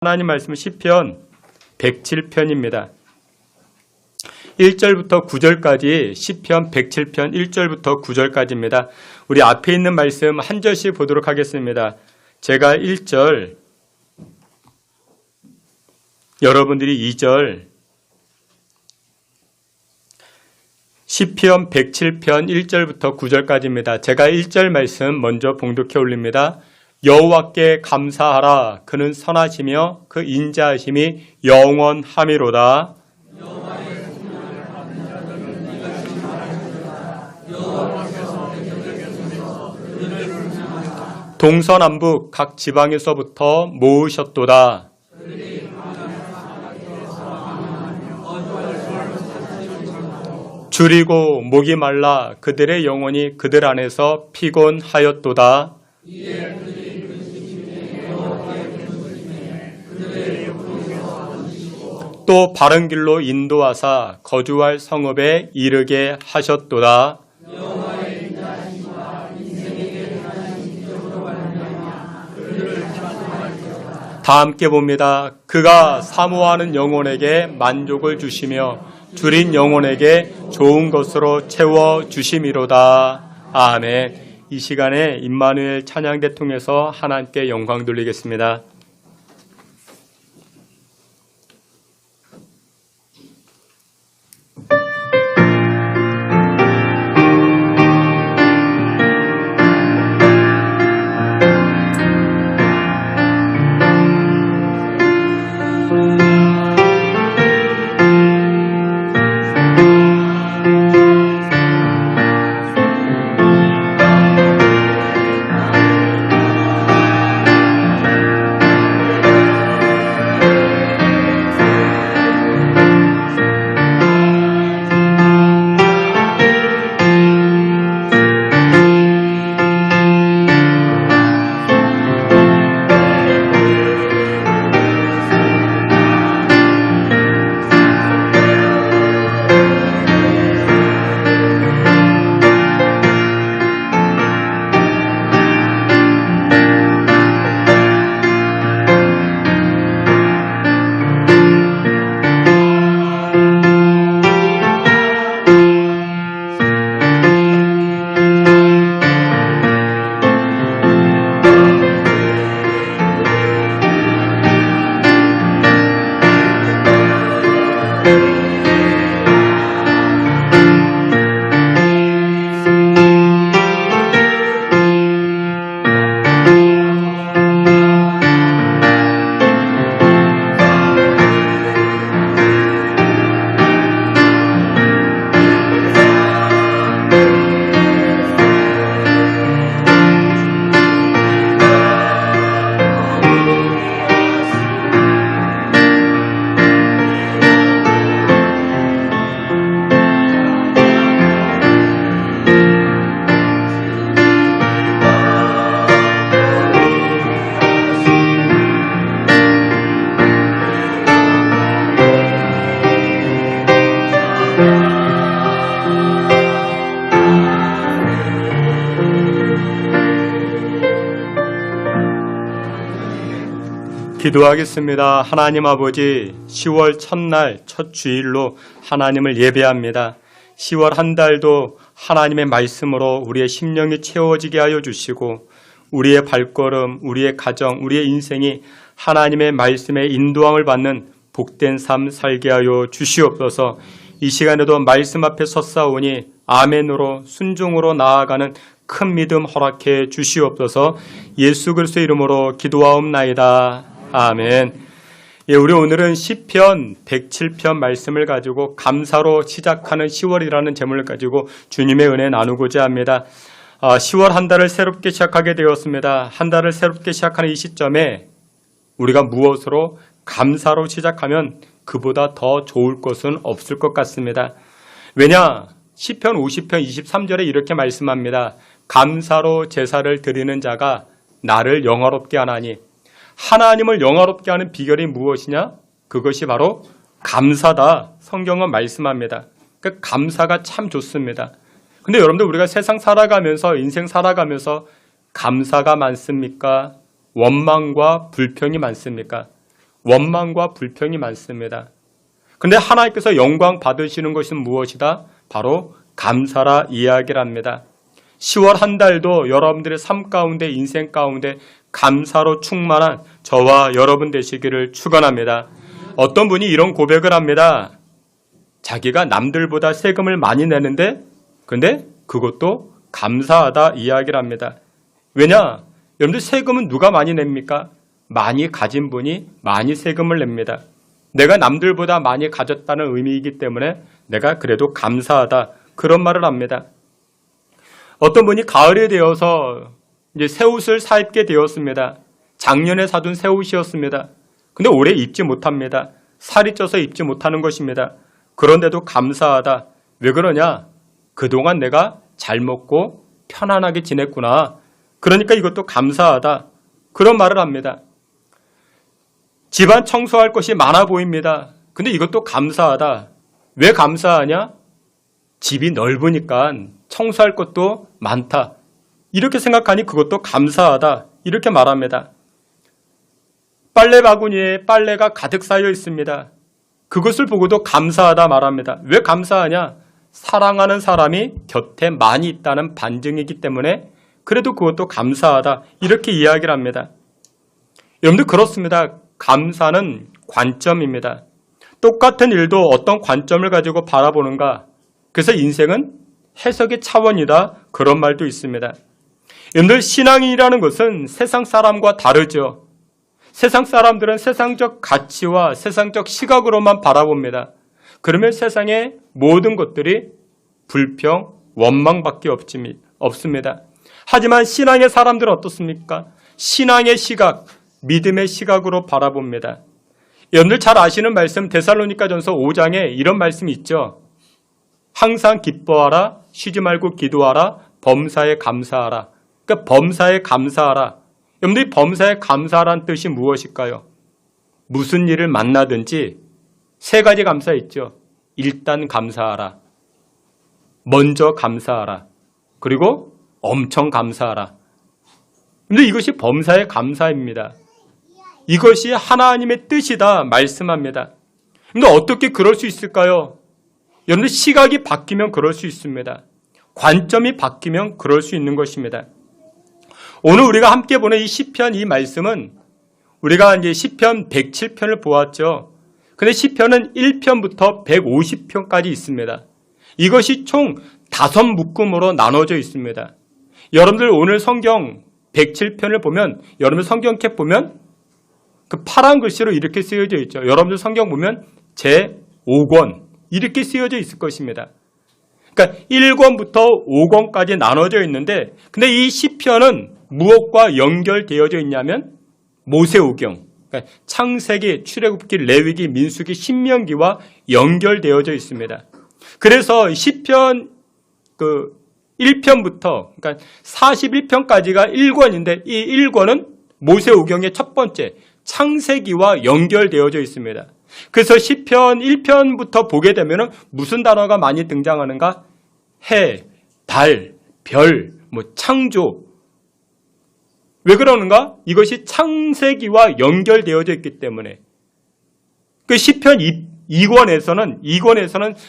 하나님 말씀은 시편 107편입니다. 1절부터 9절까지 시편 107편 1절부터 9절까지입니다. 우리 앞에 있는 말씀 한 절씩 보도록 하겠습니다. 제가 1절, 여러분들이 2절, 시편 107편 1절부터 9절까지입니다. 제가 1절 말씀 먼저 봉독해 올립니다. 여호와께 감사하라. 그는 선하시며 그 인자하심이 영원하미로다. 동서남북 각 지방에서부터 모으셨도다. 줄이고 목이 말라 그들의 영혼이 그들 안에서 피곤하였도다. 또 바른 길로 인도하사 거주할 성읍에 이르게 하셨도다. 다 함께 봅니다. 그가 사모하는 영혼에게 만족을 주시며 줄인 영혼에게 좋은 것으로 채워 주심이로다. 아멘. 이 시간에 임마누엘 찬양대 통해서 하나님께 영광 돌리겠습니다. 기도하겠습니다. 하나님 아버지, 10월 첫날 첫 주일로 하나님을 예배합니다. 10월 한 달도 하나님의 말씀으로 우리의 심령이 채워지게 하여 주시고 우리의 발걸음, 우리의 가정, 우리의 인생이 하나님의 말씀에 인도함을 받는 복된 삶 살게 하여 주시옵소서. 이 시간에도 말씀 앞에 섰사오니 아멘으로 순종으로 나아가는 큰 믿음 허락해 주시옵소서. 예수 그리스도의 이름으로 기도하옵나이다. 아멘. 예, 우리 오늘은 시편 107편 말씀을 가지고 감사로 시작하는 10월이라는 제목을 가지고 주님의 은혜 나누고자 합니다. 10월 한 달을 새롭게 시작하게 되었습니다. 한 달을 새롭게 시작하는 이 시점에 우리가 무엇으로 감사로 시작하면 그보다 더 좋을 것은 없을 것 같습니다. 왜냐? 시편 50편 23절에 이렇게 말씀합니다. 감사로 제사를 드리는 자가 나를 영화롭게 하나니. 하나님을 영화롭게 하는 비결이 무엇이냐? 그것이 바로 감사다. 성경은 말씀합니다. 그 감사가 참 좋습니다. 근데 여러분들 우리가 세상 살아가면서 인생 살아가면서 감사가 많습니까? 원망과 불평이 많습니까? 원망과 불평이 많습니다. 그런데 하나님께서 영광 받으시는 것은 무엇이다? 바로 감사라 이야기를 합니다. 10월 한 달도 여러분들의 삶 가운데, 인생 가운데 감사로 충만한 저와 여러분 되시기를 축원합니다. 어떤 분이 이런 고백을 합니다. 자기가 남들보다 세금을 많이 내는데 근데 그것도 감사하다 이야기를 합니다. 왜냐? 여러분들 세금은 누가 많이 냅니까? 많이 가진 분이 많이 세금을 냅니다. 내가 남들보다 많이 가졌다는 의미이기 때문에 내가 그래도 감사하다 그런 말을 합니다. 어떤 분이 가을이 되어서 이제 새 옷을 사 입게 되었습니다. 작년에 사둔 새 옷이었습니다. 근데 올해 입지 못합니다. 살이 쪄서 입지 못하는 것입니다. 그런데도 감사하다. 왜 그러냐? 그동안 내가 잘 먹고 편안하게 지냈구나. 그러니까 이것도 감사하다. 그런 말을 합니다. 집안 청소할 것이 많아 보입니다. 근데 이것도 감사하다. 왜 감사하냐? 집이 넓으니까 청소할 것도 많다. 이렇게 생각하니 그것도 감사하다. 이렇게 말합니다. 빨래 바구니에 빨래가 가득 쌓여 있습니다. 그것을 보고도 감사하다 말합니다. 왜 감사하냐? 사랑하는 사람이 곁에 많이 있다는 반증이기 때문에 그래도 그것도 감사하다. 이렇게 이야기를 합니다. 여러분들 그렇습니다. 감사는 관점입니다. 똑같은 일도 어떤 관점을 가지고 바라보는가. 그래서 인생은 해석의 차원이다. 그런 말도 있습니다. 여러분들 신앙이라는 것은 세상 사람과 다르죠. 세상 사람들은 세상적 가치와 세상적 시각으로만 바라봅니다. 그러면 세상의 모든 것들이 불평, 원망밖에 없습니다. 하지만 신앙의 사람들은 어떻습니까? 신앙의 시각, 믿음의 시각으로 바라봅니다. 여러분들 잘 아시는 말씀 데살로니가전서 5장에 이런 말씀이 있죠. 항상 기뻐하라, 쉬지 말고 기도하라, 범사에 감사하라. 그러니까 범사에 감사하라. 여러분들이 범사에 감사하라는 뜻이 무엇일까요? 무슨 일을 만나든지 세 가지 감사 있죠. 일단 감사하라. 먼저 감사하라. 그리고 엄청 감사하라. 근데 이것이 범사의 감사입니다. 이것이 하나님의 뜻이다 말씀합니다. 근데 어떻게 그럴 수 있을까요? 여러분들 시각이 바뀌면 그럴 수 있습니다. 관점이 바뀌면 그럴 수 있는 것입니다. 오늘 우리가 함께 보는 이 시편 이 말씀은 우리가 이제 시편 107편을 보았죠. 근데 시편은 1편부터 150편까지 있습니다. 이것이 총 5묶음으로 나눠져 있습니다. 여러분들 오늘 성경 107편을 보면 여러분들 성경책 보면 그 파란 글씨로 이렇게 쓰여져 있죠. 여러분들 성경 보면 제5권 이렇게 쓰여져 있을 것입니다. 그러니까 1권부터 5권까지 나눠져 있는데 근데 이 시편은 무엇과 연결되어져 있냐면 모세오경, 그러니까 창세기, 출애굽기, 레위기, 민수기, 신명기와 연결되어져 있습니다. 그래서 시편 1편부터 그러니까 41편까지가 1권인데 이 1권은 모세오경의 첫 번째 창세기와 연결되어져 있습니다. 그래서 시편 1편부터 보게 되면 무슨 단어가 많이 등장하는가? 해, 달, 별, 창조. 왜 그러는가? 이것이 창세기와 연결되어져 있기 때문에. 그 시편 2권에서는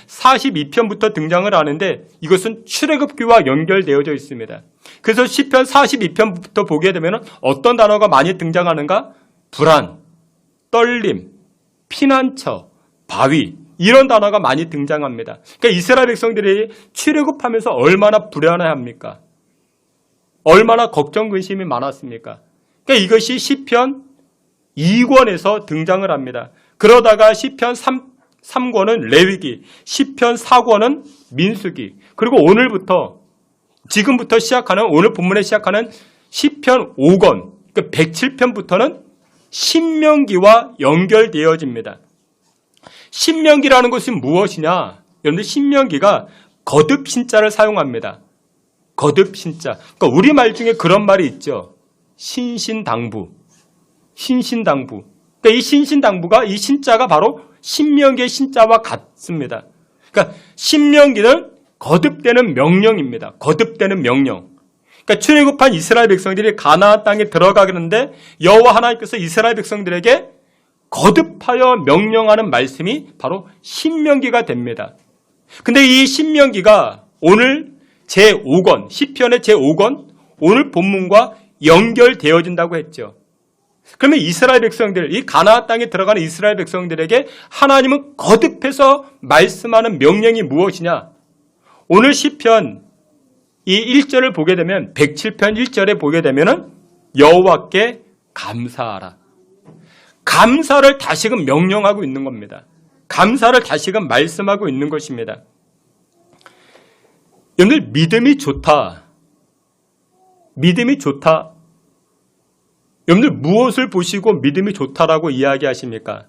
42편부터 등장을 하는데 이것은 출애굽기와 연결되어져 있습니다. 그래서 시편 42편부터 보게 되면 어떤 단어가 많이 등장하는가? 불안, 떨림, 피난처, 바위 이런 단어가 많이 등장합니다. 그러니까 이스라엘 백성들이 출애굽하면서 얼마나 불안해합니까? 얼마나 걱정 근심이 많았습니까? 그러니까 이것이 시편 2권에서 등장을 합니다. 그러다가 시편 3권은 레위기, 시편 4권은 민수기, 그리고 지금부터 시작하는 오늘 본문에 시작하는 시편 5권, 그러니까 107편부터는 신명기와 연결되어집니다. 신명기라는 것은 무엇이냐? 여러분들 신명기가 거듭 신자를 사용합니다. 거듭 신자. 그러니까 우리말 중에 그런 말이 있죠. 신신당부. 그러니까 이 신신당부가 이 신자가 바로 신명기의 신자와 같습니다. 그러니까 신명기는 거듭되는 명령입니다. 거듭되는 명령. 그러니까 출애굽한 이스라엘 백성들이 가나안 땅에 들어가겠는데 여호와 하나님께서 이스라엘 백성들에게 거듭하여 명령하는 말씀이 바로 신명기가 됩니다. 근데 이 신명기가 오늘 제5권, 시편의 제5권, 오늘 본문과 연결되어진다고 했죠. 그러면 이스라엘 백성들, 이 가나안 땅에 들어가는 이스라엘 백성들에게 하나님은 거듭해서 말씀하는 명령이 무엇이냐? 오늘 시편 이 1절을 보게 되면 107편 1절에 보게 되면은 여호와께 감사하라. 감사를 다시금 명령하고 있는 겁니다. 감사를 다시금 말씀하고 있는 것입니다. 여러분들 믿음이 좋다. 믿음이 좋다. 여러분들 무엇을 보시고 믿음이 좋다라고 이야기하십니까?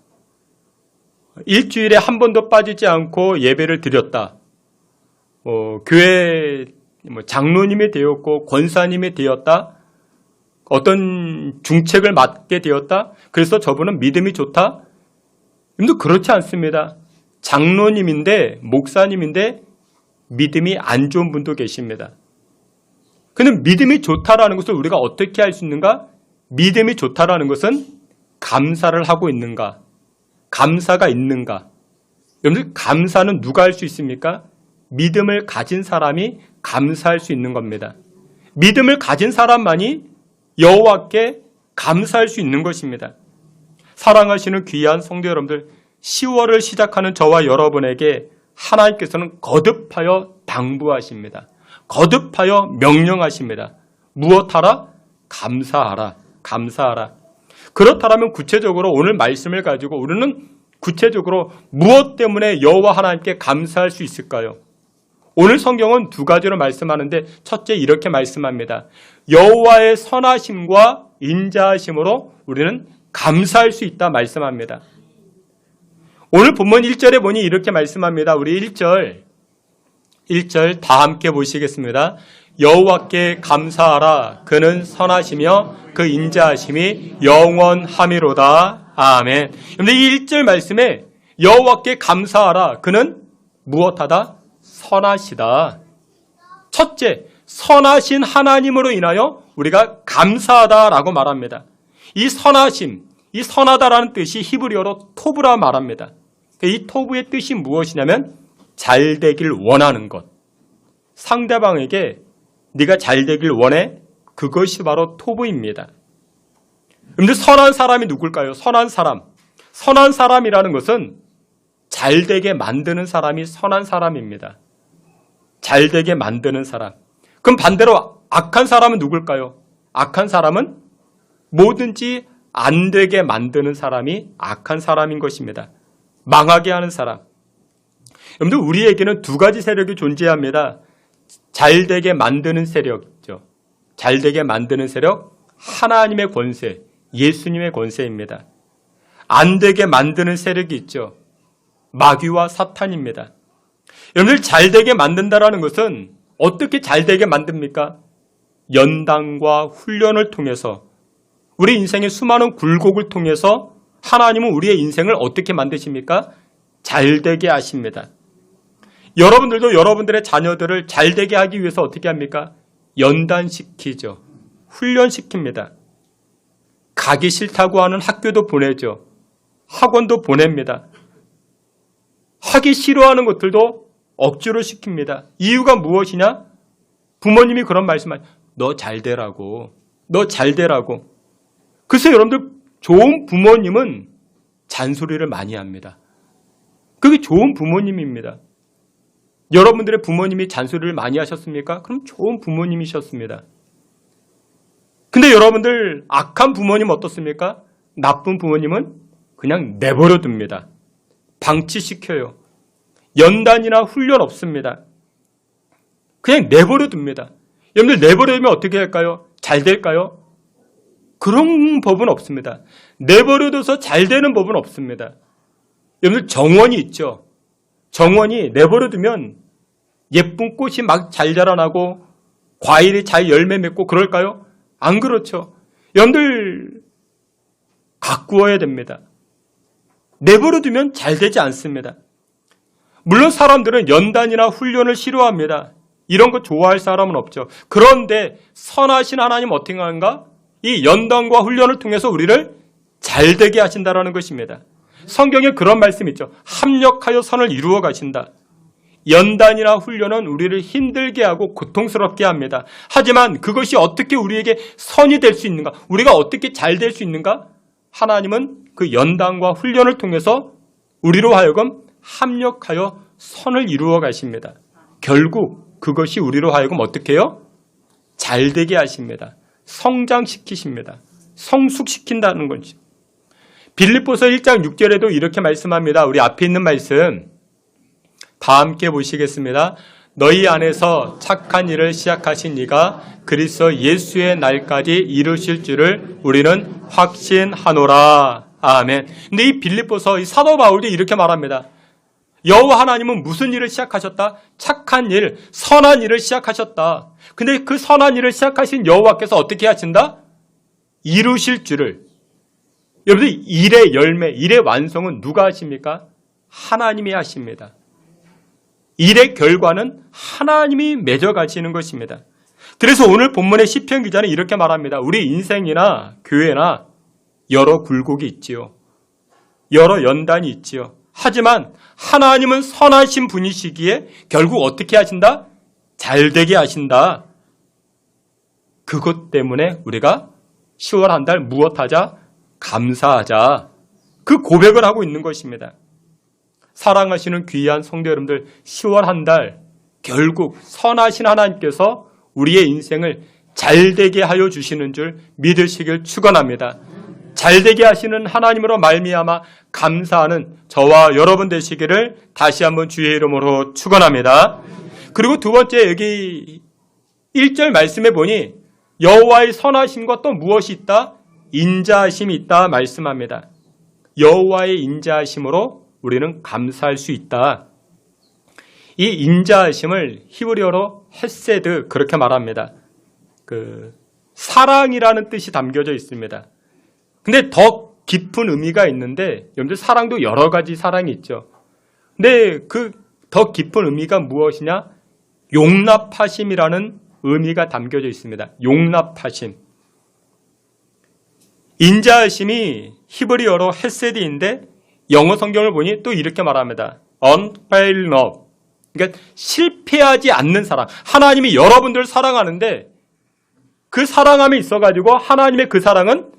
일주일에 한 번도 빠지지 않고 예배를 드렸다. 교회 장로님이 되었고 권사님이 되었다. 어떤 중책을 맡게 되었다. 그래서 저분은 믿음이 좋다. 여러분들 그렇지 않습니다. 장로님인데 목사님인데 믿음이 안 좋은 분도 계십니다. 근데 믿음이 좋다라는 것을 우리가 어떻게 할 수 있는가? 믿음이 좋다라는 것은 감사를 하고 있는가? 감사가 있는가? 여러분들 감사는 누가 할 수 있습니까? 믿음을 가진 사람이 감사할 수 있는 겁니다. 믿음을 가진 사람만이 여호와께 감사할 수 있는 것입니다. 사랑하시는 귀한 성도 여러분들, 10월을 시작하는 저와 여러분에게 하나님께서는 거듭하여 당부하십니다. 거듭하여 명령하십니다. 무엇하라? 감사하라. 감사하라. 그렇다면 구체적으로 오늘 말씀을 가지고 우리는 구체적으로 무엇 때문에 여호와 하나님께 감사할 수 있을까요? 오늘 성경은 두 가지로 말씀하는데 첫째 이렇게 말씀합니다. 여호와의 선하심과 인자하심으로 우리는 감사할 수 있다 말씀합니다. 오늘 본문 1절에 보니 이렇게 말씀합니다. 우리 1절 다 함께 보시겠습니다. 여호와께 감사하라. 그는 선하시며 그 인자하심이 영원하미로다. 아멘. 그런데 이 1절 말씀에 여호와께 감사하라. 그는 무엇하다? 선하시다. 첫째, 선하신 하나님으로 인하여 우리가 감사하다라고 말합니다. 이 선하심, 이 선하다라는 뜻이 히브리어로 토브라 말합니다. 이 토브의 뜻이 무엇이냐면 잘 되길 원하는 것. 상대방에게 네가 잘 되길 원해? 그것이 바로 토브입니다. 그런데 선한 사람이 누굴까요? 선한 사람. 선한 사람이라는 것은 잘 되게 만드는 사람이 선한 사람입니다. 잘 되게 만드는 사람. 그럼 반대로 악한 사람은 누굴까요? 악한 사람은 뭐든지 안 되게 만드는 사람이 악한 사람인 것입니다. 망하게 하는 사람. 여러분들 우리에게는 두 가지 세력이 존재합니다. 잘 되게 만드는 세력이죠. 잘 되게 만드는 세력, 하나님의 권세, 예수님의 권세입니다. 안 되게 만드는 세력이 있죠. 마귀와 사탄입니다. 여러분들 잘 되게 만든다라는 것은 어떻게 잘 되게 만듭니까? 연단과 훈련을 통해서 우리 인생의 수많은 굴곡을 통해서 하나님은 우리의 인생을 어떻게 만드십니까? 잘 되게 하십니다. 여러분들도 여러분들의 자녀들을 잘 되게 하기 위해서 어떻게 합니까? 연단시키죠. 훈련시킵니다. 가기 싫다고 하는 학교도 보내죠. 학원도 보냅니다. 하기 싫어하는 것들도 억지로 시킵니다. 이유가 무엇이냐? 부모님이 그런 말씀을 너 잘 되라고. 너 잘 되라고. 글쎄 여러분들 좋은 부모님은 잔소리를 많이 합니다. 그게 좋은 부모님입니다. 여러분들의 부모님이 잔소리를 많이 하셨습니까? 그럼 좋은 부모님이셨습니다. 근데 여러분들 악한 부모님 어떻습니까? 나쁜 부모님은 그냥 내버려 둡니다. 방치시켜요. 연단이나 훈련 없습니다. 그냥 내버려 둡니다. 여러분들 내버려 두면 어떻게 할까요? 잘 될까요? 그런 법은 없습니다. 내버려 둬서 잘 되는 법은 없습니다. 여러분들 정원이 있죠. 정원이 내버려 두면 예쁜 꽃이 막 잘 자라나고 과일이 잘 열매 맺고 그럴까요? 안 그렇죠. 여러분들 가꾸어야 됩니다. 내버려 두면 잘 되지 않습니다. 물론 사람들은 연단이나 훈련을 싫어합니다. 이런 거 좋아할 사람은 없죠. 그런데 선하신 하나님 어떻게 하는가? 이 연단과 훈련을 통해서 우리를 잘 되게 하신다라는 것입니다. 성경에 그런 말씀이 있죠. 합력하여 선을 이루어 가신다. 연단이나 훈련은 우리를 힘들게 하고 고통스럽게 합니다. 하지만 그것이 어떻게 우리에게 선이 될 수 있는가? 우리가 어떻게 잘 될 수 있는가? 하나님은 그 연단과 훈련을 통해서 우리로 하여금 합력하여 선을 이루어 가십니다. 결국 그것이 우리로 하여금 어떻게 해요? 잘 되게 하십니다. 성장시키십니다. 성숙시킨다는 거죠. 빌립보서 1장 6절에도 이렇게 말씀합니다. 우리 앞에 있는 말씀 다 함께 보시겠습니다. 너희 안에서 착한 일을 시작하신 이가 그리스도 예수의 날까지 이루실 줄을 우리는 확신하노라. 아멘. 근데 이 빌립보서 이 사도 바울도 이렇게 말합니다. 여호와 하나님은 무슨 일을 시작하셨다? 착한 일, 선한 일을 시작하셨다. 근데 그 선한 일을 시작하신 여호와께서 어떻게 하신다? 이루실 줄을. 여러분들 일의 열매, 일의 완성은 누가 하십니까? 하나님이 하십니다. 일의 결과는 하나님이 맺어가시는 것입니다. 그래서 오늘 본문의 시편 기자는 이렇게 말합니다. 우리 인생이나 교회나 여러 굴곡이 있지요. 여러 연단이 있지요. 하지만 하나님은 선하신 분이시기에 결국 어떻게 하신다? 잘 되게 하신다. 그것 때문에 우리가 10월 한 달 무엇하자? 감사하자. 그 고백을 하고 있는 것입니다. 사랑하시는 귀한 성도 여러분들, 10월 한 달 결국 선하신 하나님께서 우리의 인생을 잘되게 하여 주시는 줄 믿으시길 축원합니다. 잘되게 하시는 하나님으로 말미암아 감사하는 저와 여러분 되시기를 다시 한번 주의 이름으로 축원합니다. 그리고 두 번째 여기 1절 말씀해 보니 여호와의 선하심과 또 무엇이 있다? 인자하심이 있다 말씀합니다. 여호와의 인자하심으로 우리는 감사할 수 있다. 이 인자하심을 히브리어로 헤세드 그렇게 말합니다. 사랑이라는 뜻이 담겨져 있습니다. 근데 더 깊은 의미가 있는데 여러분들 사랑도 여러 가지 사랑이 있죠. 근데 그 더 깊은 의미가 무엇이냐? 용납하심이라는 의미가 담겨져 있습니다. 용납하심. 인자하심이 히브리어로 헤세드인데 영어 성경을 보니 또 이렇게 말합니다. unfailing love. 그러니까 실패하지 않는 사랑. 하나님이 여러분들을 사랑하는데 그 사랑함에 있어가지고 하나님의 그 사랑은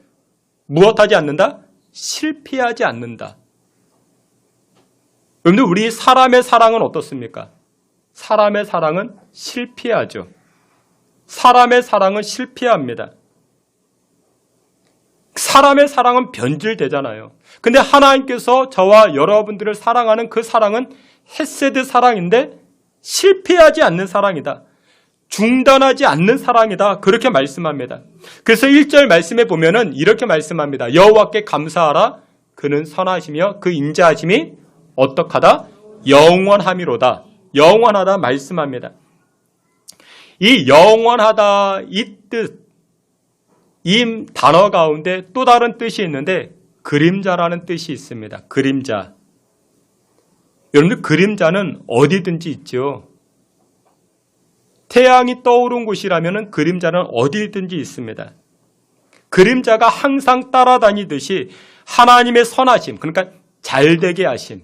무엇하지 않는다? 실패하지 않는다. 여러분들 우리 사람의 사랑은 어떻습니까? 사람의 사랑은 실패하죠. 사람의 사랑은 실패합니다. 사람의 사랑은 변질되잖아요. 근데 하나님께서 저와 여러분들을 사랑하는 그 사랑은 헤세드 사랑인데 실패하지 않는 사랑이다. 중단하지 않는 사랑이다. 그렇게 말씀합니다. 그래서 1절 말씀에 보면은 이렇게 말씀합니다. 여호와께 감사하라. 그는 선하시며 그 인자하심이 어떡하다? 영원함이로다. 영원하다 말씀합니다. 이 영원하다 이 뜻, 이 단어 가운데 또 다른 뜻이 있는데 그림자라는 뜻이 있습니다. 그림자. 여러분들 그림자는 어디든지 있죠. 태양이 떠오른 곳이라면 그림자는 어디든지 있습니다. 그림자가 항상 따라다니듯이 하나님의 선하심, 그러니까 잘되게 하심,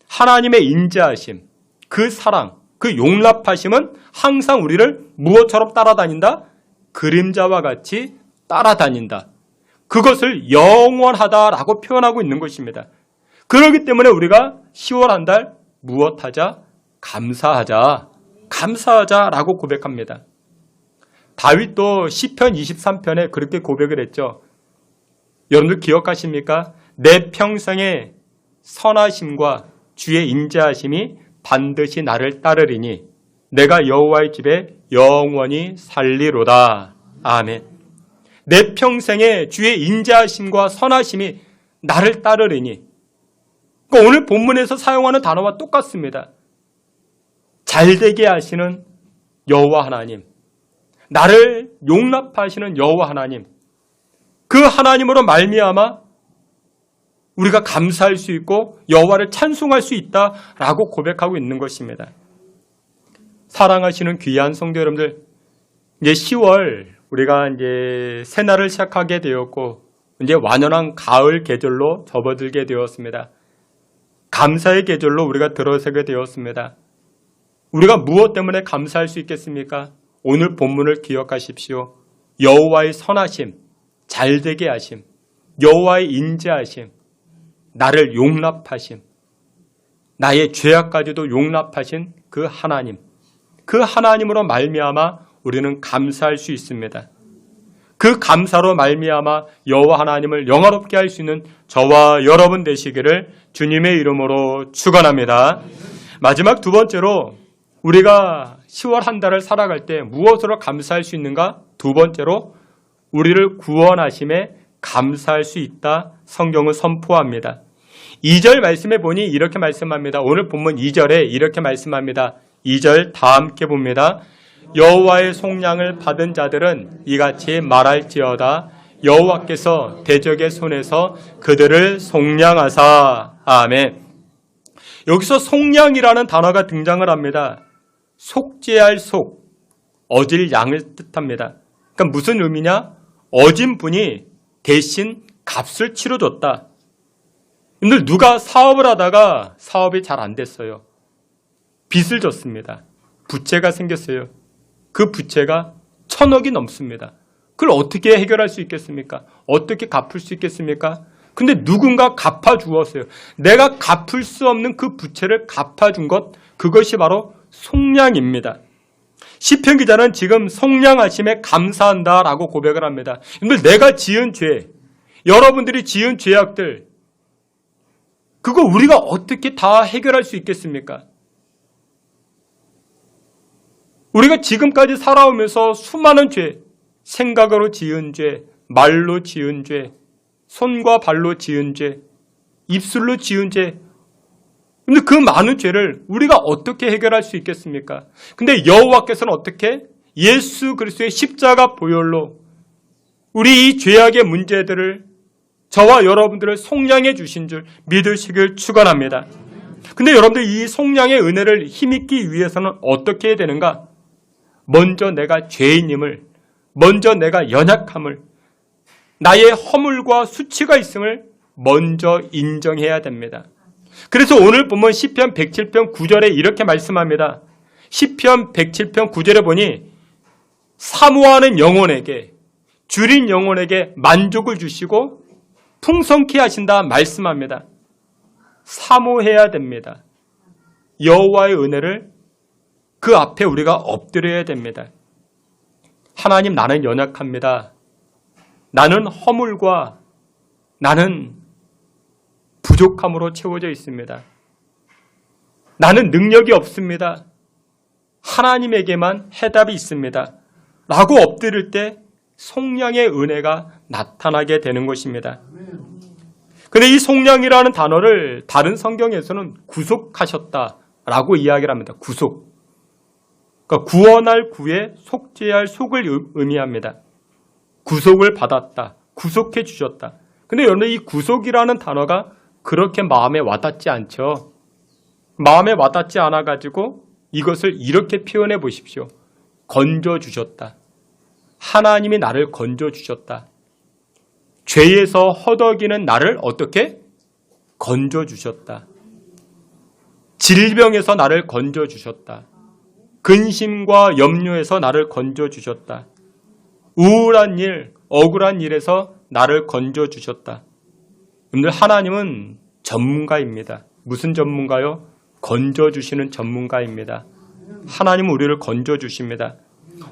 하나님의 인자하심, 그 사랑, 그 용납하심은 항상 우리를 무엇처럼 따라다닌다? 그림자와 같이 따라다닌다. 그것을 영원하다라고 표현하고 있는 것입니다. 그렇기 때문에 우리가 10월 한 달 무엇하자? 감사하자. 감사하자라고 고백합니다. 다윗도 시편 23편에 그렇게 고백을 했죠. 여러분들 기억하십니까? 내 평생의 선하심과 주의 인자하심이 반드시 나를 따르리니 내가 여호와의 집에 영원히 살리로다. 아멘. 내 평생에 주의 인자하심과 선하심이 나를 따르리니. 그러니까 오늘 본문에서 사용하는 단어와 똑같습니다. 잘되게 하시는 여호와 하나님, 나를 용납하시는 여호와 하나님, 그 하나님으로 말미암아 우리가 감사할 수 있고 여호와를 찬송할 수 있다라고 고백하고 있는 것입니다. 사랑하시는 귀한 성도 여러분들, 이제 10월 우리가 이제 새날을 시작하게 되었고 이제 완연한 가을 계절로 접어들게 되었습니다. 감사의 계절로 우리가 들어서게 되었습니다. 우리가 무엇 때문에 감사할 수 있겠습니까? 오늘 본문을 기억하십시오. 여호와의 선하심, 잘되게 하심, 여호와의 인자하심, 나를 용납하심, 나의 죄악까지도 용납하신 그 하나님, 그 하나님으로 말미암아 우리는 감사할 수 있습니다. 그 감사로 말미암아 여호와 하나님을 영화롭게 할 수 있는 저와 여러분 되시기를 주님의 이름으로 축원합니다. 마지막 두 번째로 우리가 10월 한 달을 살아갈 때 무엇으로 감사할 수 있는가? 두 번째로 우리를 구원하심에 감사할 수 있다. 성경은 선포합니다. 2절 말씀해 보니 이렇게 말씀합니다. 오늘 본문 2절에 이렇게 말씀합니다. 2절 다 함께 봅니다. 여호와의 속량을 받은 자들은 이같이 말할지어다. 여호와께서 대적의 손에서 그들을 속량하사. 아멘. 여기서 속량이라는 단어가 등장을 합니다. 속죄할 속, 어질 양을 뜻합니다. 그러니까 무슨 의미냐? 어진 분이 대신 값을 치러줬다. 오늘 누가 사업을 하다가 사업이 잘 안 됐어요. 빚을 졌습니다. 부채가 생겼어요. 그 부채가 1,000억이 넘습니다. 그걸 어떻게 해결할 수 있겠습니까? 어떻게 갚을 수 있겠습니까? 근데 누군가 갚아주었어요. 내가 갚을 수 없는 그 부채를 갚아준 것, 그것이 바로 속량입니다. 시편 기자는 지금 속량하심에 감사한다라고 고백을 합니다. 근데 내가 지은 죄, 여러분들이 지은 죄악들, 그거 우리가 어떻게 다 해결할 수 있겠습니까? 우리가 지금까지 살아오면서 수많은 죄, 생각으로 지은 죄, 말로 지은 죄, 손과 발로 지은 죄, 입술로 지은 죄, 근데 그 많은 죄를 우리가 어떻게 해결할 수 있겠습니까? 근데 여호와께서는 어떻게? 예수 그리스도의 십자가 보혈로 우리 이 죄악의 문제들을 저와 여러분들을 속량해 주신 줄 믿으시길 축원합니다. 근데 여러분들 이 속량의 은혜를 힘입기 위해서는 어떻게 해야 되는가? 먼저 내가 죄인임을, 먼저 내가 연약함을, 나의 허물과 수치가 있음을 먼저 인정해야 됩니다. 그래서 오늘 보면 시편 107편 9절에 이렇게 말씀합니다. 시편 107편 9절에 보니 사모하는 영혼에게, 줄인 영혼에게 만족을 주시고 풍성케 하신다 말씀합니다. 사모해야 됩니다. 여호와의 은혜를 그 앞에 우리가 엎드려야 됩니다. 하나님, 나는 연약합니다. 나는 허물과 나는 부족함으로 채워져 있습니다. 나는 능력이 없습니다. 하나님에게만 해답이 있습니다. 라고 엎드릴 때 속량의 은혜가 나타나게 되는 것입니다. 그런데 이 속량이라는 단어를 다른 성경에서는 구속하셨다라고 이야기를 합니다. 구속. 그러니까 구원할 구에 속죄할 속을 의미합니다. 구속을 받았다. 구속해 주셨다. 근데 여러분, 이 구속이라는 단어가 그렇게 마음에 와닿지 않죠. 마음에 와닿지 않아가지고 이것을 이렇게 표현해 보십시오. 건져주셨다. 하나님이 나를 건져주셨다. 죄에서 허덕이는 나를 어떻게? 건져주셨다. 질병에서 나를 건져주셨다. 근심과 염려에서 나를 건져주셨다. 우울한 일, 억울한 일에서 나를 건져주셨다. 오늘 하나님은 전문가입니다. 무슨 전문가요? 건져주시는 전문가입니다. 하나님은 우리를 건져주십니다.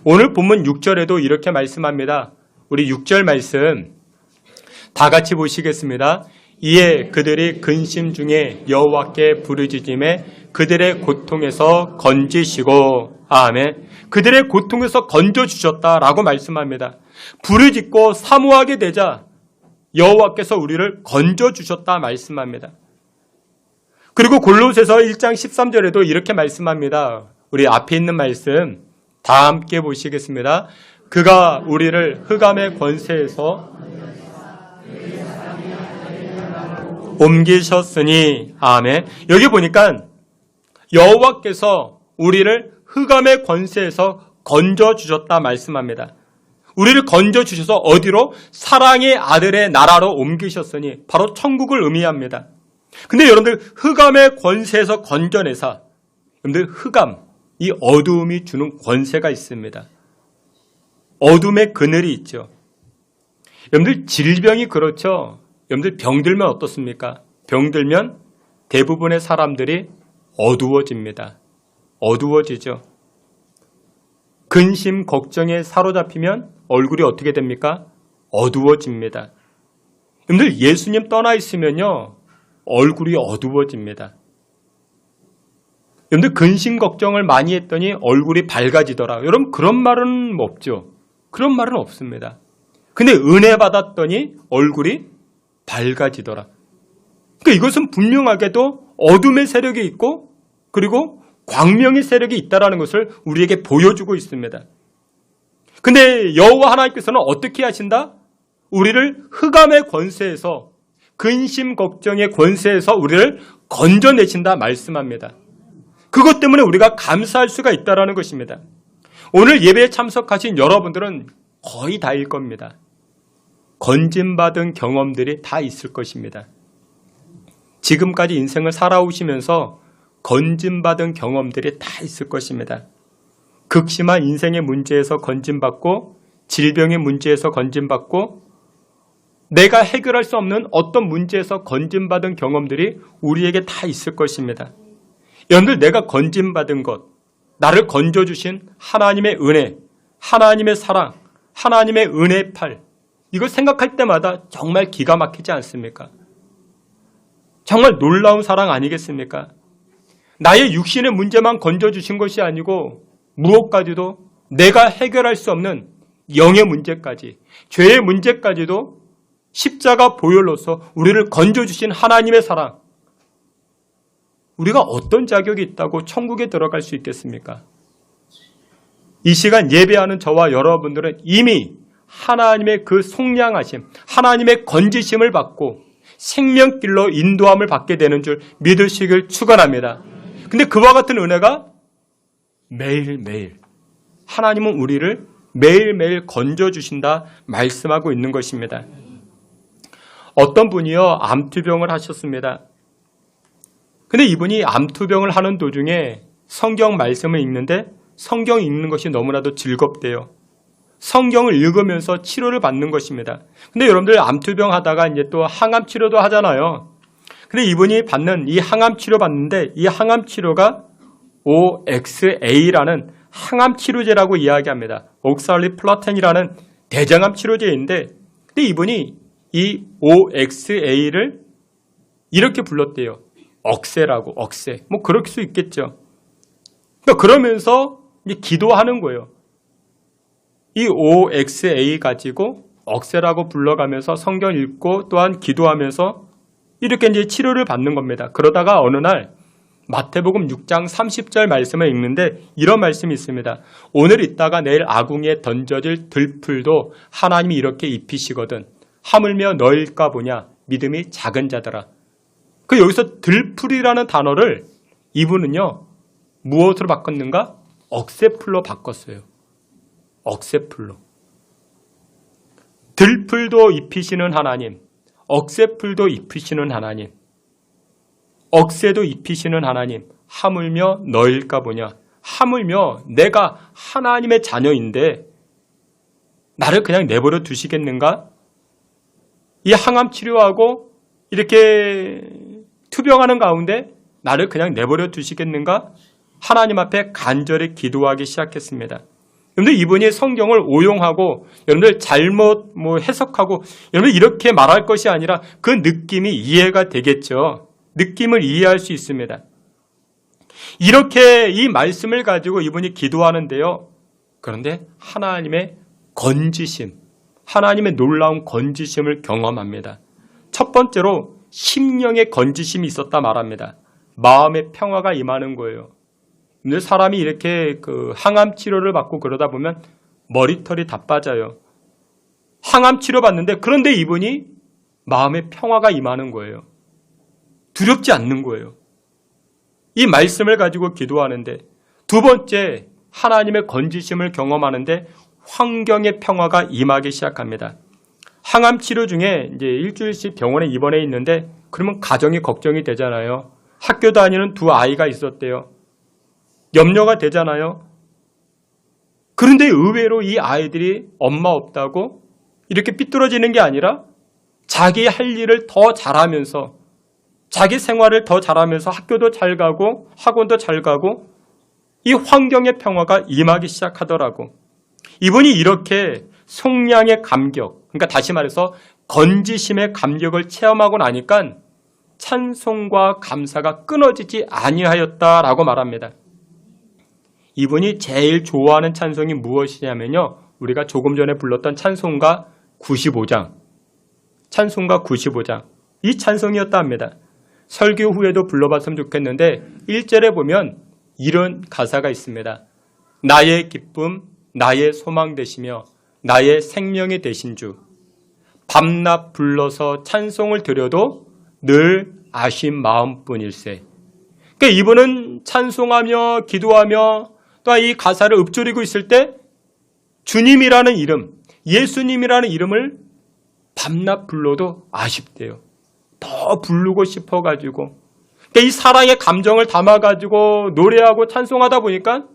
오늘 본문 6절에도 이렇게 말씀합니다. 우리 6절 말씀 다 같이 보시겠습니다. 이에 그들이 근심 중에 여호와께 부르짖음에 그들의 고통에서 건지시고, 아멘. 그들의 고통에서 건져주셨다라고 말씀합니다. 부르짖고 사모하게 되자 여호와께서 우리를 건져주셨다 말씀합니다. 그리고 골로새서 1장 13절에도 이렇게 말씀합니다. 우리 앞에 있는 말씀 다 함께 보시겠습니다. 그가 우리를 흑암의 권세에서 옮기셨으니, 아멘. 여기 보니까 여호와께서 우리를 흑암의 권세에서 건져주셨다 말씀합니다. 우리를 건져주셔서 어디로? 사랑의 아들의 나라로 옮기셨으니 바로 천국을 의미합니다. 근데 여러분들 흑암의 권세에서 건져내사, 여러분들 흑암, 이 어두움이 주는 권세가 있습니다. 어둠의 그늘이 있죠. 여러분들 질병이 그렇죠. 여러분들 병들면 어떻습니까? 병들면 대부분의 사람들이 어두워집니다. 어두워지죠. 근심, 걱정에 사로잡히면 얼굴이 어떻게 됩니까? 어두워집니다. 여러분들 예수님 떠나 있으면요, 얼굴이 어두워집니다. 여러분들 근심, 걱정을 많이 했더니 얼굴이 밝아지더라. 여러분 그런 말은 없죠. 그런 말은 없습니다. 근데 은혜 받았더니 얼굴이 밝아지더라. 그러니까 이것은 분명하게도 어둠의 세력이 있고 그리고 광명의 세력이 있다는 것을 우리에게 보여주고 있습니다. 근데 여호와 하나님께서는 어떻게 하신다? 우리를 흑암의 권세에서, 근심 걱정의 권세에서 우리를 건져내신다 말씀합니다. 그것 때문에 우리가 감사할 수가 있다는 것입니다. 오늘 예배에 참석하신 여러분들은 거의 다일 겁니다. 건짐받은 경험들이 다 있을 것입니다. 지금까지 인생을 살아오시면서 건짐받은 경험들이 다 있을 것입니다. 극심한 인생의 문제에서 건짐받고, 질병의 문제에서 건짐받고, 내가 해결할 수 없는 어떤 문제에서 건짐받은 경험들이 우리에게 다 있을 것입니다. 여러분들 내가 건짐받은 것, 나를 건져주신 하나님의 은혜, 하나님의 사랑, 하나님의 은혜의 팔, 이걸 생각할 때마다 정말 기가 막히지 않습니까? 정말 놀라운 사랑 아니겠습니까? 나의 육신의 문제만 건져주신 것이 아니고 무엇까지도 내가 해결할 수 없는 영의 문제까지, 죄의 문제까지도 십자가 보혈로서 우리를 건져주신 하나님의 사랑, 우리가 어떤 자격이 있다고 천국에 들어갈 수 있겠습니까? 이 시간 예배하는 저와 여러분들은 이미 하나님의 그 속량하심, 하나님의 건지심을 받고 생명길로 인도함을 받게 되는 줄 믿으시길 축원합니다. 근데 그와 같은 은혜가 매일매일, 하나님은 우리를 매일매일 건져주신다 말씀하고 있는 것입니다. 어떤 분이요, 암투병을 하셨습니다. 근데 이분이 암투병을 하는 도중에 성경 말씀을 읽는데 성경 읽는 것이 너무나도 즐겁대요. 성경을 읽으면서 치료를 받는 것입니다. 근데 여러분들 암투병 하다가 이제 또 항암 치료도 하잖아요. 근데 이분이 받는 이 항암 치료 받는데 이 항암 치료가 OXA라는 항암 치료제라고 이야기합니다. 옥살리플라텐이라는 대장암 치료제인데, 근데 이분이 이 OXA를 이렇게 불렀대요. 억세라고, 억세. 뭐 그럴 수 있겠죠. 그러니까 그러면서 이제 기도하는 거예요. 이 OXA 가지고 억세라고 불러가면서 성경 읽고 또한 기도하면서 이렇게 이제 치료를 받는 겁니다. 그러다가 어느 날 마태복음 6장 30절 말씀을 읽는데 이런 말씀이 있습니다. 오늘 있다가 내일 아궁이에 던져질 들풀도 하나님이 이렇게 입히시거든. 하물며 너일까 보냐 믿음이 작은 자들아. 그 여기서 들풀이라는 단어를 이분은요 무엇으로 바꿨는가? 억세풀로 바꿨어요. 억세풀로. 들풀도 입히시는 하나님, 억세풀도 입히시는 하나님, 억세도 입히시는 하나님, 하물며 너일까 보냐. 하물며 내가 하나님의 자녀인데 나를 그냥 내버려 두시겠는가? 이 항암 치료하고 이렇게 투병하는 가운데 나를 그냥 내버려 두시겠는가? 하나님 앞에 간절히 기도하기 시작했습니다. 여러분들 이분이 성경을 오용하고 여러분들 잘못 해석하고 여러분들 이렇게 말할 것이 아니라 그 느낌이 이해가 되겠죠. 느낌을 이해할 수 있습니다. 이렇게 이 말씀을 가지고 이분이 기도하는데요. 그런데 하나님의 건지심, 하나님의 놀라운 건지심을 경험합니다. 첫 번째로 심령의 건지심이 있었다 말합니다. 마음의 평화가 임하는 거예요. 근데 사람이 이렇게 그 항암 치료를 받고 그러다 보면 머리털이 다 빠져요. 항암 치료 받는데 그런데 이분이 마음의 평화가 임하는 거예요. 두렵지 않는 거예요. 이 말씀을 가지고 기도하는데 두 번째 하나님의 건지심을 경험하는데 환경의 평화가 임하기 시작합니다. 항암 치료 중에 이제 일주일씩 병원에 입원해 있는데 그러면 가정이 걱정이 되잖아요. 학교 다니는 두 아이가 있었대요. 염려가 되잖아요. 그런데 의외로 이 아이들이 엄마 없다고 이렇게 삐뚤어지는 게 아니라 자기 할 일을 더 잘하면서 자기 생활을 더 잘하면서 학교도 잘 가고 학원도 잘 가고 이 환경의 평화가 임하기 시작하더라고. 이분이 이렇게 속량의 감격, 그러니까 다시 말해서 건지심의 감격을 체험하고 나니까 찬송과 감사가 끊어지지 아니하였다라고 말합니다. 이분이 제일 좋아하는 찬송이 무엇이냐면요. 우리가 조금 전에 불렀던 찬송가 95장. 찬송가 95장. 이 찬송이었다 합니다. 설교 후에도 불러봤으면 좋겠는데 1절에 보면 이런 가사가 있습니다. 나의 기쁨, 나의 소망 되시며 나의 생명이 되신 주. 밤낮 불러서 찬송을 드려도 늘 아신 마음뿐일세. 그러니까 이분은 찬송하며 기도하며 또 이 가사를 읊조리고 있을 때 주님이라는 이름, 예수님이라는 이름을 밤낮 불러도 아쉽대요. 더 부르고 싶어가지고. 그러니까 이 사랑의 감정을 담아가지고 노래하고 찬송하다 보니까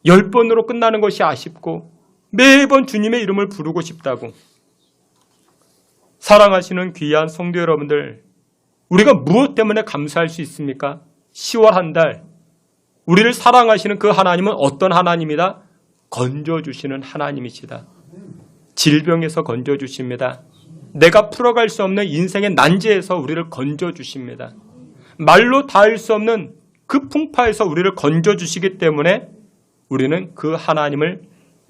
10번으로 끝나는 것이 아쉽고 매번 주님의 이름을 부르고 싶다고. 사랑하시는 귀한 성도 여러분들, 우리가 무엇 때문에 감사할 수 있습니까? 10월 한 달, 우리를 사랑하시는 그 하나님은 어떤 하나님이다? 건져주시는 하나님이시다. 질병에서 건져주십니다. 내가 풀어갈 수 없는 인생의 난제에서 우리를 건져주십니다. 말로 닿을 수 없는 그 풍파에서 우리를 건져주시기 때문에 우리는 그 하나님을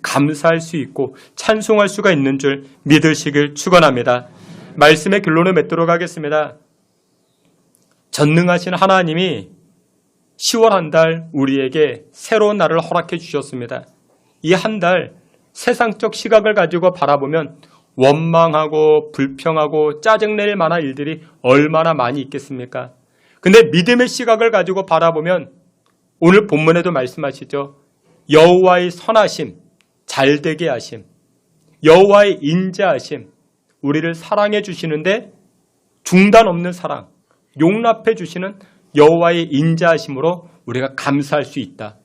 감사할 수 있고 찬송할 수가 있는 줄 믿으시길 축원합니다. 말씀의 결론을 맺도록 하겠습니다. 전능하신 하나님이 10월 한 달 우리에게 새로운 날을 허락해 주셨습니다. 이 한 달 세상적 시각을 가지고 바라보면 원망하고 불평하고 짜증낼 만한 일들이 얼마나 많이 있겠습니까? 근데 믿음의 시각을 가지고 바라보면 오늘 본문에도 말씀하시죠. 여호와의 선하심, 잘되게 하심, 여호와의 인자하심, 우리를 사랑해 주시는데 중단 없는 사랑, 용납해 주시는 여호와의 인자하심으로 우리가 감사할 수 있다.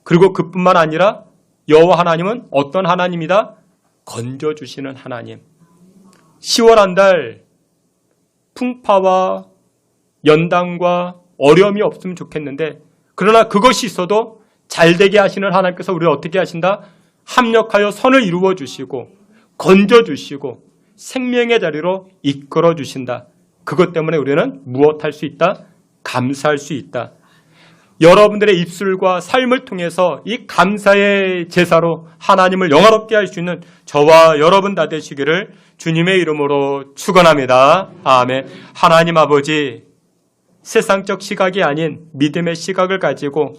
그리고 그뿐만 아니라 여호와 하나님은 어떤 하나님이다? 건져주시는 하나님. 10월 한 달 풍파와 연단과 어려움이 없으면 좋겠는데 그러나 그것이 있어도 잘되게 하시는 하나님께서 우리를 어떻게 하신다? 합력하여 선을 이루어 주시고 건져주시고 생명의 자리로 이끌어 주신다. 그것 때문에 우리는 무엇할 수 있다? 감사할 수 있다. 여러분들의 입술과 삶을 통해서 이 감사의 제사로 하나님을 영화롭게 할 수 있는 저와 여러분 다 되시기를 주님의 이름으로 축원합니다. 아멘. 하나님 아버지, 세상적 시각이 아닌 믿음의 시각을 가지고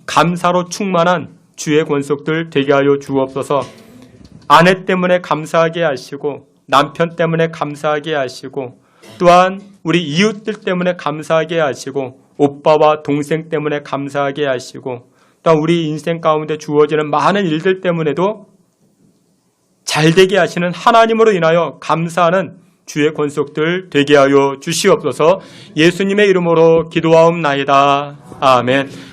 감사로 충만한 주의 권속들 되게 하여 주옵소서. 아내 때문에 감사하게 하시고 남편 때문에 감사하게 하시고 또한 우리 이웃들 때문에 감사하게 하시고 오빠와 동생 때문에 감사하게 하시고 또한 우리 인생 가운데 주어지는 많은 일들 때문에도 잘되게 하시는 하나님으로 인하여 감사하는 주의 권속들 되게 하여 주시옵소서. 예수님의 이름으로 기도하옵나이다. 아멘.